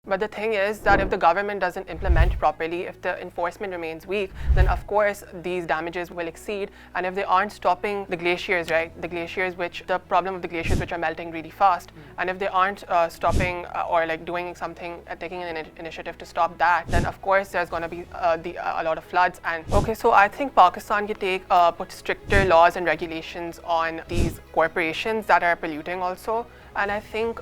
But the thing is that if the government doesn't implement properly, if the enforcement remains weak, then of course these damages will exceed. And if they aren't stopping the glaciers, right, the problem of the glaciers which are melting really fast, and if they aren't stopping or like doing something, taking an initiative to stop that, then of course there's going to be a lot of floods. And okay, so I think Pakistan can put stricter laws and regulations on these corporations that are polluting also. And I think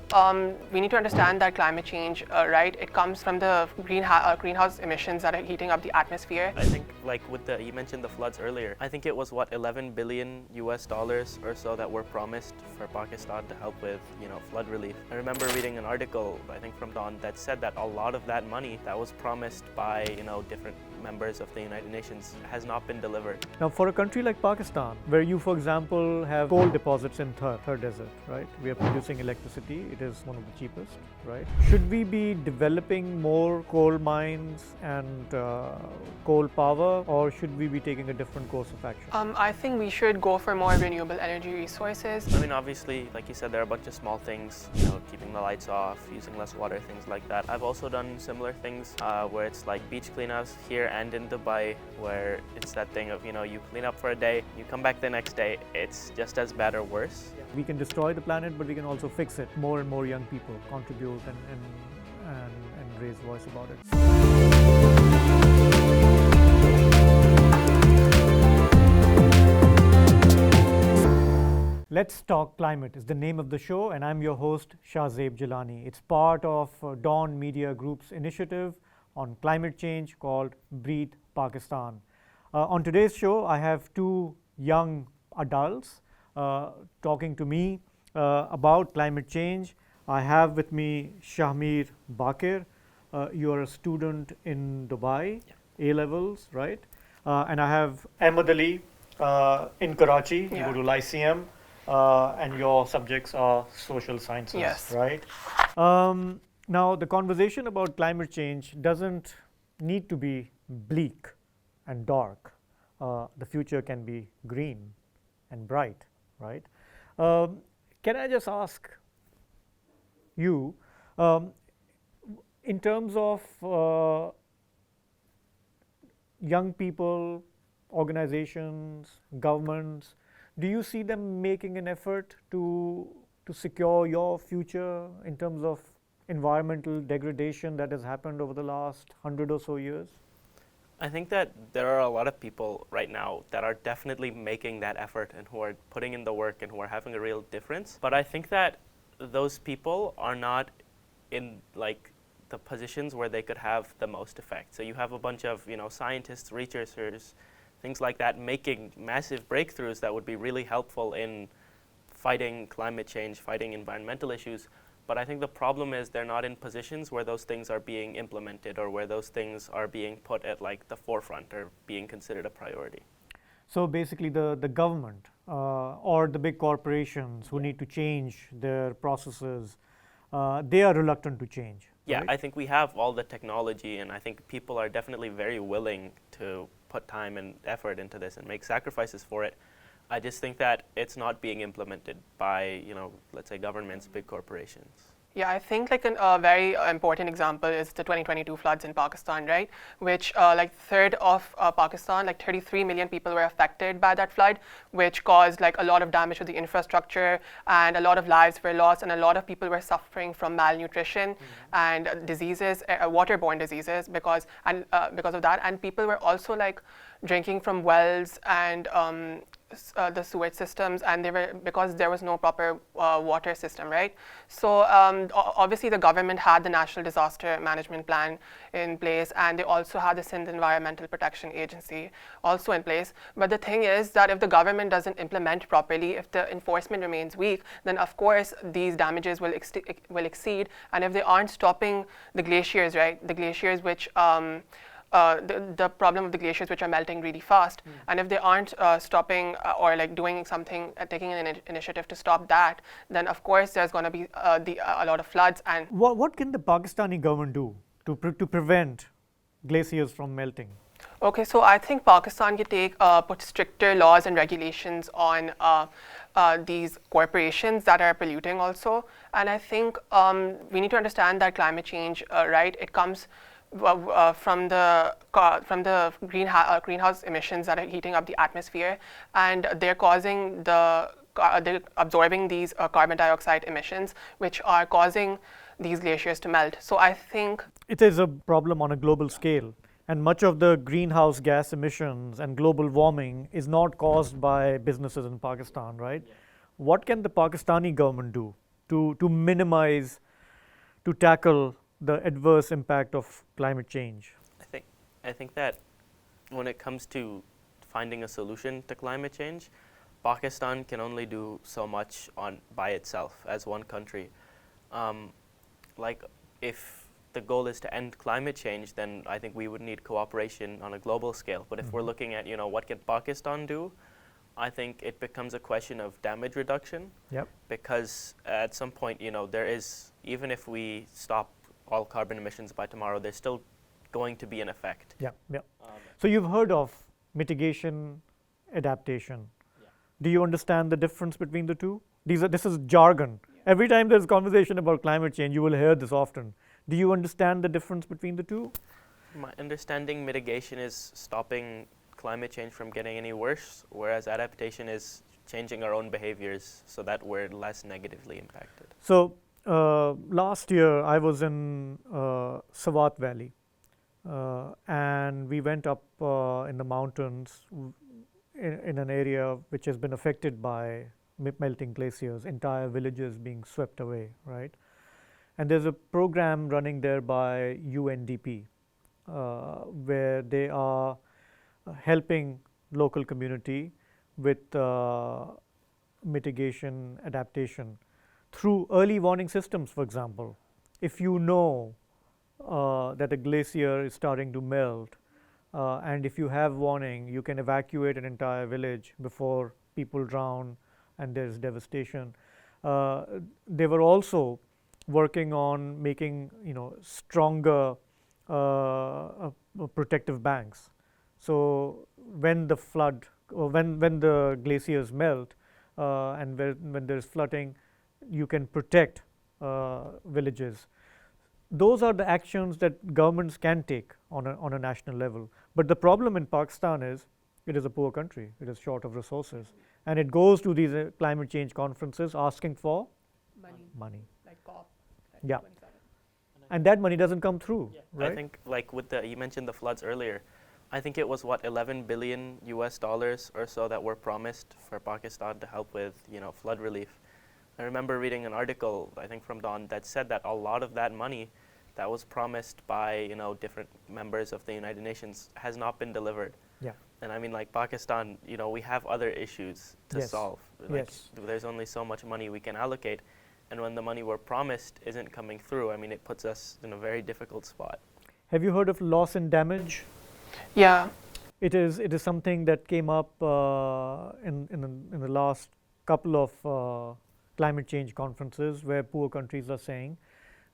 we need to understand that climate change, right, it comes from the greenhouse emissions that are heating up the atmosphere. I think you mentioned the floods earlier. I think it was $11 billion US or so that were promised for Pakistan to help with, flood relief. I remember reading an article, I think from Dawn, that said that a lot of that money that was promised by, different members of the United Nations has not been delivered. Now, for a country like Pakistan, where you, for example, have coal deposits in Thar Desert, right? We are producing electricity. It is one of the cheapest, right? Should we be developing more coal mines and coal power, or should we be taking a different course of action? I think we should go for more renewable energy resources. I mean, obviously, like you said, there are a bunch of small things, keeping the lights off, using less water, things like that. I've also done similar things where it's like beach cleanups here and in Dubai, where it's that thing of, you clean up for a day, you come back the next day, it's just as bad or worse. We can destroy the planet, but we can also fix it. More and more young people contribute and raise voice about it. Let's Talk Climate is the name of the show, and I'm your host, Shahab Jalani. It's part of Dawn Media Group's initiative on climate change called Breathe Pakistan. On today's show, I have two young adults talking to me about climate change. I have with me Shahmeer Baqir. You are a student in Dubai, A-levels, right? And I have Ahmad in Karachi. You go to Lyceum, and your subjects are social sciences, yes, right? Now, the conversation about climate change doesn't need to be bleak and dark. The future can be green and bright, right? Can I just ask you, in terms of young people, organizations, governments, do you see them making an effort to secure your future in terms of environmental degradation that has happened over the last 100 or so years? I think that there are a lot of people right now that are definitely making that effort and who are putting in the work and who are having a real difference. But I think that those people are not in the positions where they could have the most effect. So you have a bunch of scientists, researchers, things like that making massive breakthroughs that would be really helpful in fighting climate change, fighting environmental issues. But I think the problem is they're not in positions where those things are being implemented or where those things are being put at the forefront or being considered a priority. So basically the government or the big corporations who need to change their processes, they are reluctant to change. Yeah, right? I think we have all the technology, and I think people are definitely very willing to put time and effort into this and make sacrifices for it. I just think that it's not being implemented by, let's say governments, big corporations. Yeah, I think a very important example is the 2022 floods in Pakistan, right? Which third of Pakistan, 33 million people were affected by that flood, which caused a lot of damage to the infrastructure, and a lot of lives were lost, and a lot of people were suffering from malnutrition and diseases, waterborne diseases because of that. And people were also drinking from wells and the sewage systems, and because there was no proper water system, right? So obviously the government had the National Disaster Management Plan in place, and they also had the Sindh Environmental Protection Agency also in place. But the thing is that if the government doesn't implement properly, if the enforcement remains weak, then of course these damages will exceed. And if they aren't stopping the glaciers, right, the glaciers which the problem of the glaciers which are melting really fast, and if they aren't stopping or doing something, taking an initiative to stop that, then of course there's going to be a lot of floods. And what can the Pakistani government do to prevent glaciers from melting? Okay, so I think Pakistan can put stricter laws and regulations on these corporations that are polluting also. And I think we need to understand that climate change, right, it comes from the greenhouse emissions that are heating up the atmosphere, and they're causing they're absorbing these carbon dioxide emissions, which are causing these glaciers to melt. So I think it is a problem on a global scale. And much of the greenhouse gas emissions and global warming is not caused by businesses in Pakistan, right? Yeah. What can the Pakistani government do to minimize, to tackle the adverse impact of climate change? I think that when it comes to finding a solution to climate change, Pakistan can only do so much by itself as one country. Like if the goal is to end climate change, then I think we would need cooperation on a global scale. But if we're looking at, what can Pakistan do, I think it becomes a question of damage reduction. Yep. Because at some point, there is, even if we stop all carbon emissions by tomorrow, there's still going to be an effect. Yeah, yeah. So you've heard of mitigation, adaptation. Yeah. Do you understand the difference between the two? This is jargon. Yeah. Every time there's conversation about climate change, you will hear this often. Do you understand the difference between the two? My understanding, mitigation is stopping climate change from getting any worse, whereas adaptation is changing our own behaviors so that we're less negatively impacted. So last year I was in Swat Valley and we went up in the mountains in an area which has been affected by melting glaciers, entire villages being swept away, right? And there's a program running there by UNDP where they are helping local community with mitigation, adaptation through early warning systems, for example. If you know that a glacier is starting to melt and if you have warning, you can evacuate an entire village before people drown and there's devastation. They were also working on making stronger protective banks. So when the flood, or when the glaciers melt and when there's flooding, you can protect villages. Those are the actions that governments can take on a national level. But the problem in Pakistan is it is a poor country. It is short of resources, and it goes to these climate change conferences asking for money. Like COP. Yeah, and that money doesn't come through. Yeah. Right? I think like you mentioned the floods earlier. I think it was $11 billion or so that were promised for Pakistan to help with flood relief. I remember reading an article, I think from Dawn, that said that a lot of that money that was promised by different members of the United Nations has not been delivered. Yeah. And I mean, like Pakistan, we have other issues to solve. Like, there's only so much money we can allocate. And when the money we're promised isn't coming through, I mean, it puts us in a very difficult spot. Have you heard of loss and damage? Yeah. It is something that came up in the last couple of climate change conferences where poor countries are saying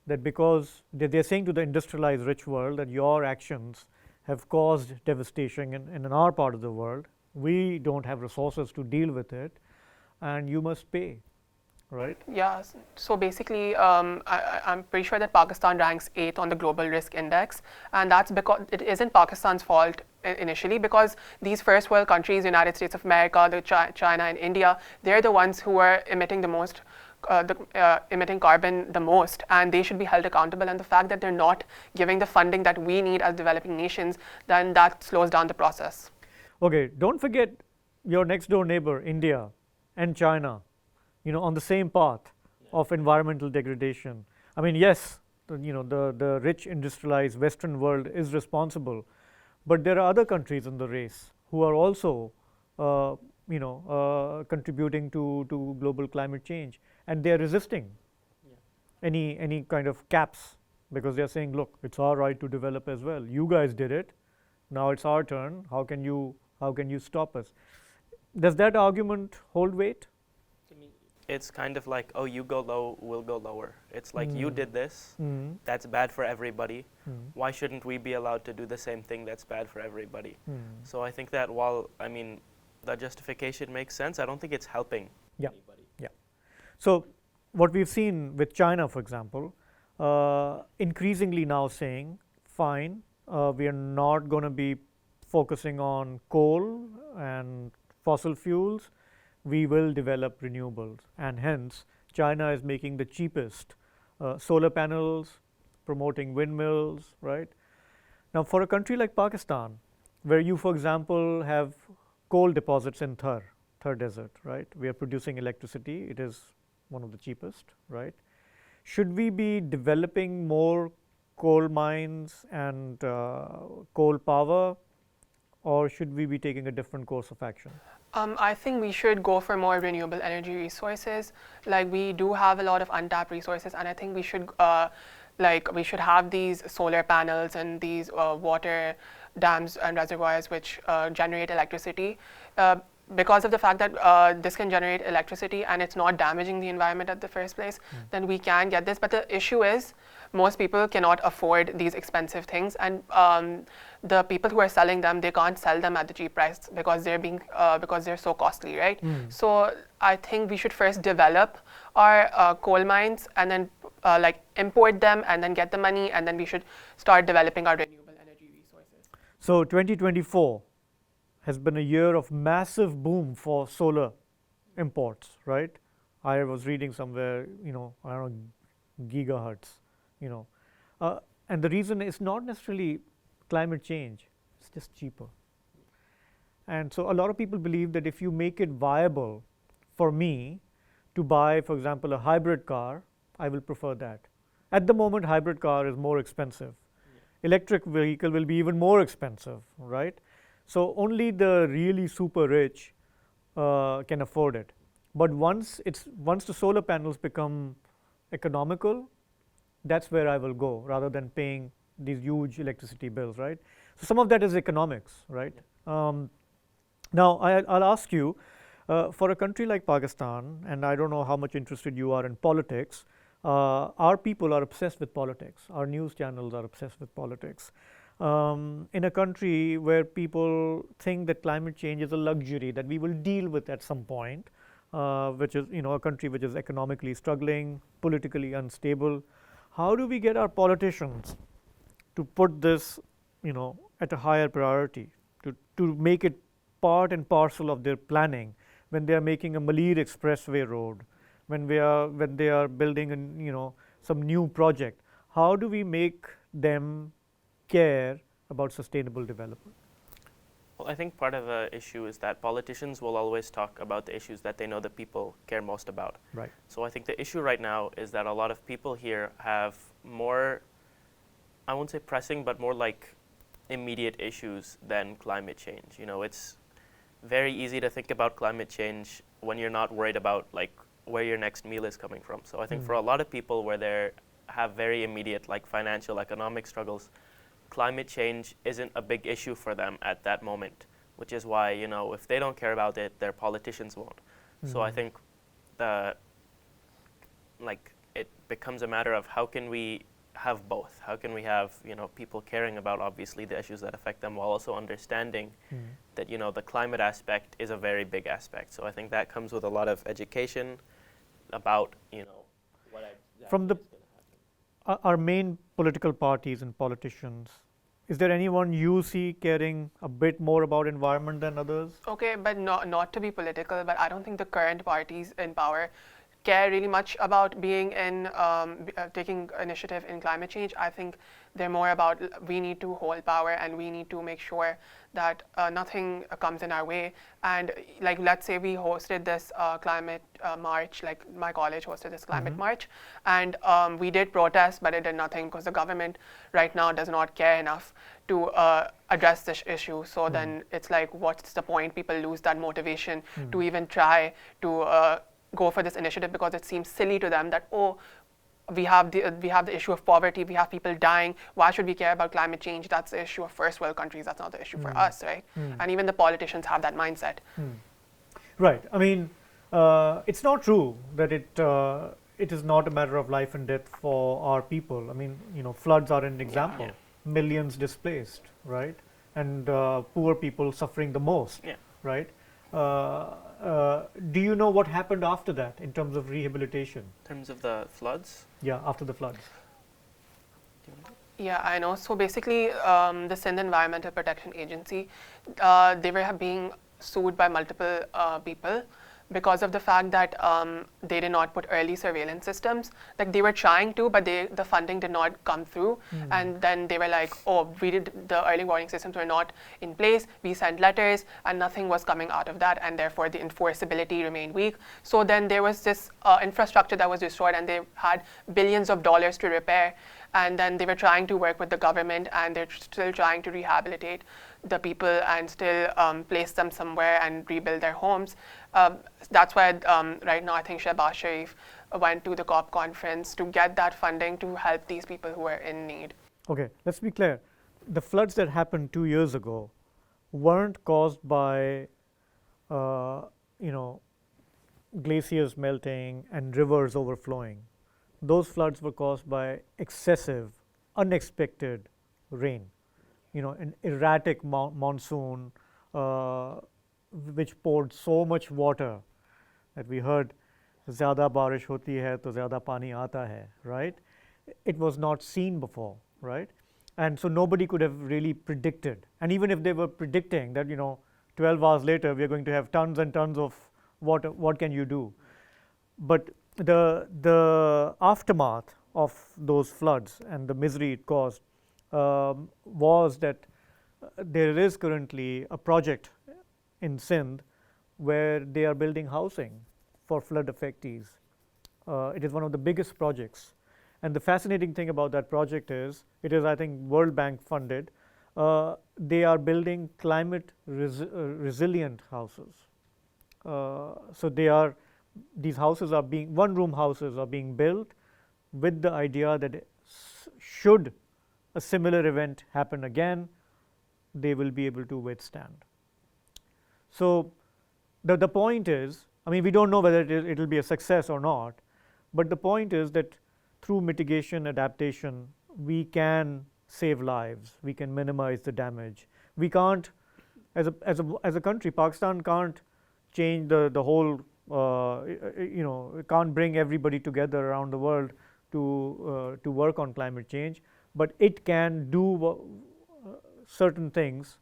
that because they're saying to the industrialized rich world that your actions have caused devastation in our part of the world, we don't have resources to deal with it, and you must pay. Right? Yeah, so basically I'm pretty sure that Pakistan ranks 8th on the Global Risk Index, and that's because it isn't Pakistan's fault initially, because these first world countries, United States of America, China and India, they're the ones who are emitting the most, emitting carbon the most, and they should be held accountable. And the fact that they're not giving the funding that we need as developing nations, then that slows down the process. Okay, don't forget your next door neighbor, India and China, on the same path of environmental degradation. I mean, yes, the rich industrialized Western world is responsible, but there are other countries in the race who are also, contributing to global climate change, and they are resisting any kind of caps because they are saying, look, it's our right to develop as well. You guys did it, now it's our turn. How can you stop us? Does that argument hold weight? it's kind of like, oh, you go low, we'll go lower. It's like you did this, Mm. that's bad for everybody. Mm. Why shouldn't we be allowed to do the same thing that's bad for everybody? Mm. So I think that while, I mean, the justification makes sense, I don't think it's helping anybody. Yeah. So what we've seen with China, for example, increasingly now saying, fine, we are not going to be focusing on coal and fossil fuels, we will develop renewables. And hence, China is making the cheapest solar panels, promoting windmills, right? Now, for a country like Pakistan, where you, for example, have coal deposits in Thar Desert, right? We are producing electricity, it is one of the cheapest, right? Should we be developing more coal mines and coal power, or should we be taking a different course of action? I think we should go for more renewable energy resources. Like, we do have a lot of untapped resources, and I think we should we should have these solar panels and these water dams and reservoirs which generate electricity. Because of the fact that this can generate electricity and it's not damaging the environment at the first place, then we can get this. But the issue is, most people cannot afford these expensive things, and the people who are selling them, they can't sell them at the cheap price because they're so costly, right? So I think we should first develop our coal mines and then import them and then get the money, and then we should start developing our renewable energy resources. So 2024 has been a year of massive boom for solar imports, right? I was reading somewhere, I don't know, gigahertz, and the reason is not necessarily climate change, it's just cheaper. And so a lot of people believe that if you make it viable for me to buy, for example, a hybrid car, I will prefer that. At the moment, hybrid car is more expensive. Electric vehicle will be even more expensive, right? So only the really super rich can afford it. But once the solar panels become economical, that's where I will go, rather than paying these huge electricity bills, right? So some of that is economics, right? Now I'll ask you, for a country like Pakistan, and I don't know how much interested you are in politics, our people are obsessed with politics. Our news channels are obsessed with politics. In a country where people think that climate change is a luxury that we will deal with at some point, which is a country which is economically struggling, politically unstable, how do we get our politicians to put this at a higher priority, to make it part and parcel of their planning when they are making a Malir Expressway road, when they are building some new project? How do we make them care about sustainable development? Well, I think part of the issue is that politicians will always talk about the issues that they know the people care most about. Right. So I think the issue right now is that a lot of people here have more, I won't say pressing, but more like immediate issues than climate change. It's very easy to think about climate change when you're not worried about where your next meal is coming from. So I think for a lot of people where they have very immediate financial, economic struggles, climate change isn't a big issue for them at that moment, which is why, if they don't care about it, their politicians won't. So I think it becomes a matter of how can we have both? How can we have, people caring about obviously the issues that affect them while also understanding that, the climate aspect is a very big aspect. So I think that comes with a lot of education about, what exactly From the is going to happen. Our main political parties and politicians, is there anyone you see caring a bit more about environment than others? Okay, but not to be political, but I don't think the current parties in power care really much about being in taking initiative in climate change. I think they're more about we need to hold power and we need to make sure that nothing comes in our way. And let's say we hosted this climate march, my college hosted this climate march, and we did protest, but it did nothing because the government right now does not care enough to address this issue. So then it's what's the point? People lose that motivation to even try to go for this initiative, because it seems silly to them that, we have the issue of poverty, we have people dying, why should we care about climate change? That's the issue of first world countries, that's not the issue for us, right? And even the politicians have that mindset. Right. I mean, It's not true that it is not a matter of life and death for our people. I mean, floods are an example. Yeah. Millions displaced, right? And poor people suffering the most, Yeah. right? Do you know what happened after that in terms of rehabilitation? In terms of the floods? Yeah, after the floods. Yeah, I know. So basically, the Sindh Environmental Protection Agency, they were being sued by multiple people because of the fact that they did not put early surveillance systems. Like they were trying to, but the funding did not come through. And then they were like, oh, the early warning systems were not in place. We sent letters and nothing was coming out of that. And therefore the enforceability remained weak. So then there was this infrastructure that was destroyed and they had billions of dollars to repair. And then they were trying to work with the government and they're still trying to rehabilitate the people and still place them somewhere and rebuild their homes. That's why right now I think Shehbaz Sharif went to the COP conference to get that funding to help these people who are in need. Okay, let's be clear. The floods that happened 2 years ago weren't caused by, glaciers melting and rivers overflowing. Those floods were caused by excessive, unexpected rain. An erratic monsoon which poured so much water that we heard, ज़्यादा बारिश होती है तो ज़्यादा पानी आता है, right? It was not seen before, right? And so nobody could have really predicted. And even if they were predicting that, 12 hours later we are going to have tons and tons of water, what can you do? But the aftermath of those floods and the misery it caused was that there is currently a project in Sindh where they are building housing for flood affectees. It is one of the biggest projects. And the fascinating thing about that project is, it is, I think, World Bank funded. They are building climate resilient houses. So these houses are being, one-room houses are being built with the idea that should a similar event happen again, they will be able to withstand. So the point is, I mean, we don't know whether it will be a success or not, but the point is that through mitigation, adaptation, we can save lives, we can minimize the damage. We can't, as a country, Pakistan can't change the whole, it can't bring everybody together around the world to work on climate change, but it can do certain things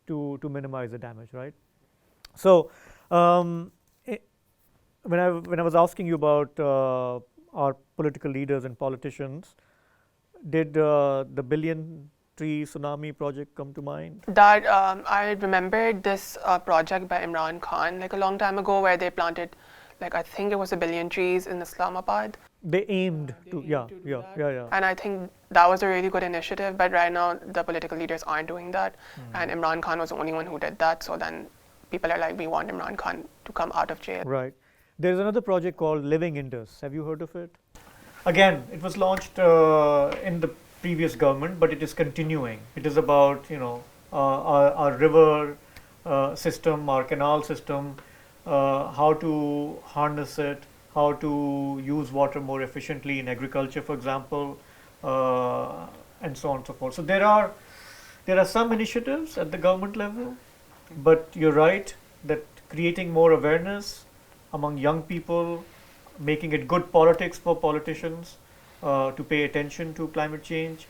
to minimize the damage, right? So when I was asking you about our political leaders and politicians, did the billion tree tsunami project come to mind? That I remembered this project by Imran Khan like a long time ago where they planted, like I think it was 1 billion trees in Islamabad. They aimed to, yeah. And I think that was a really good initiative, but right now the political leaders aren't doing that. And Imran Khan was the only one who did that, so then people are like, we want Imran Khan to come out of jail. Out. There's another project called Living Indus. Have you heard of it? Again, it was launched in the previous government, but it is continuing. It is about, our river system, our canal system, how to harness it, how to use water more efficiently in agriculture, for example, and so on and so forth. So there are some initiatives at the government level, but you're right that creating more awareness among young people, making it good politics for politicians to pay attention to climate change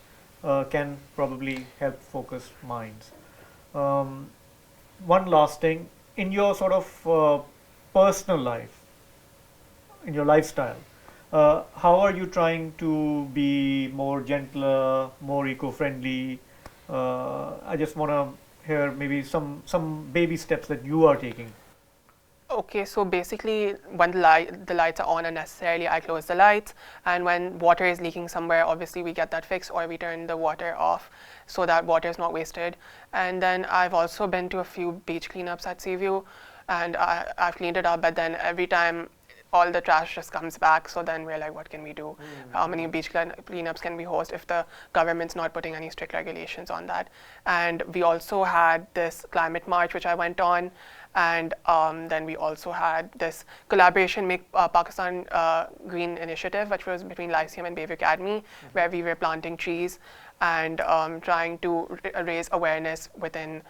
can probably help focus minds. One last thing, in your sort of personal life, in your lifestyle, how are you trying to be more gentler, more eco-friendly? I just want to hear maybe some baby steps that you are taking. Okay, so basically when the lights are on unnecessarily, I close the lights, and when water is leaking somewhere, obviously we get that fixed, or we turn the water off so that water is not wasted. And then I've also been to a few beach cleanups at Seaview, and I've cleaned it up, but then every time all the trash just comes back, so then we're like, what can we do? How many beach cleanups can we host if the government's not putting any strict regulations on that? And we also had this climate march, which I went on, And then we also had this collaboration Make Pakistan Green initiative, which was between Lyceum and Bayview Academy, where we were planting trees and trying to raise awareness within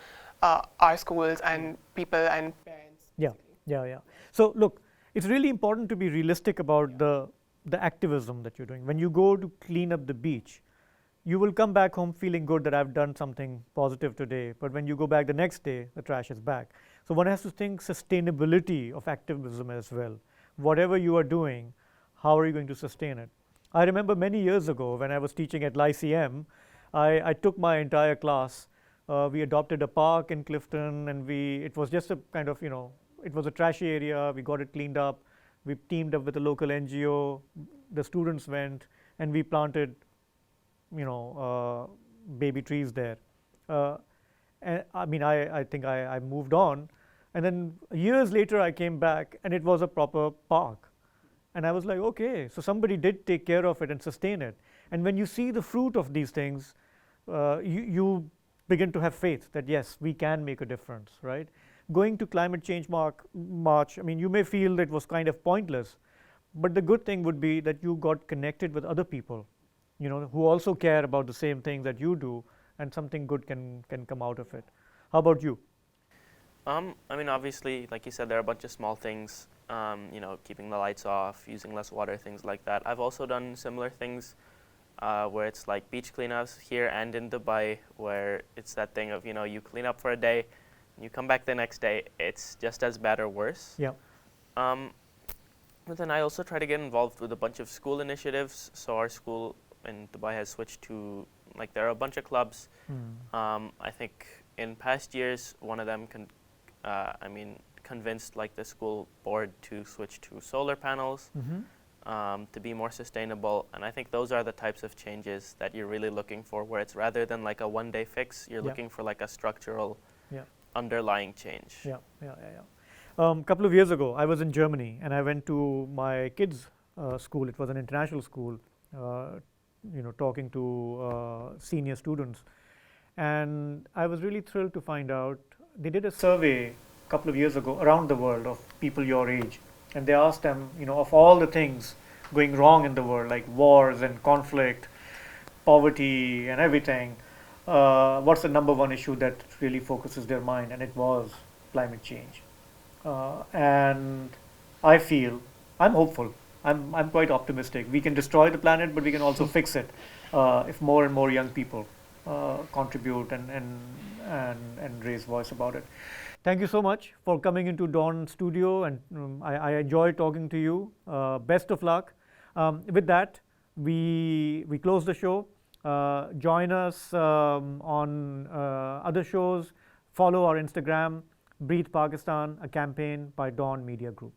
our schools and people and parents. Yeah. So look, it's really important to be realistic about the activism that you're doing. When you go to clean up the beach, you will come back home feeling good that I've done something positive today. But when you go back the next day, the trash is back. So one has to think sustainability of activism as well. Whatever you are doing, how are you going to sustain it? I remember many years ago when I was teaching at Lyceum, I took my entire class. We adopted a park in Clifton, and it was just a kind of, it was a trashy area. We got it cleaned up. We teamed up with a local NGO. The students went and we planted, baby trees there. And I think I moved on. And then years later, I came back and it was a proper park. And I was like, okay, so somebody did take care of it and sustain it. And when you see the fruit of these things, you begin to have faith that yes, we can make a difference, right? Going to climate change march, you may feel that it was kind of pointless, but the good thing would be that you got connected with other people, who also care about the same thing that you do, and something good can come out of it. How about you? Obviously, like you said, there are a bunch of small things, keeping the lights off, using less water, things like that. I've also done similar things where it's like beach cleanups here and in Dubai, where it's that thing of, you clean up for a day, you come back the next day, it's just as bad or worse. Yeah. But then I also try to get involved with a bunch of school initiatives. So our school in Dubai has switched to, there are a bunch of clubs. I think in past years, one of them convinced the school board to switch to solar panels. To be more sustainable, and I think those are the types of changes that you're really looking for, where it's rather than a one-day fix, you're looking for a structural underlying change. Couple of years ago, I was in Germany and I went to my kids' school. It was an international school, talking to senior students. And I was really thrilled to find out, they did a survey a couple of years ago around the world of people your age. And they asked them, of all the things going wrong in the world, like wars and conflict, poverty and everything, what's the number one issue that really focuses their mind? And it was climate change. And I feel, I'm hopeful, I'm quite optimistic. We can destroy the planet, but we can also fix it if more and more young people contribute and raise voice about it. Thank you so much for coming into Dawn Studio, and I enjoyed talking to you. Best of luck. With that, we close the show. Join us on other shows. Follow our Instagram, Breathe Pakistan, a campaign by Dawn Media Group.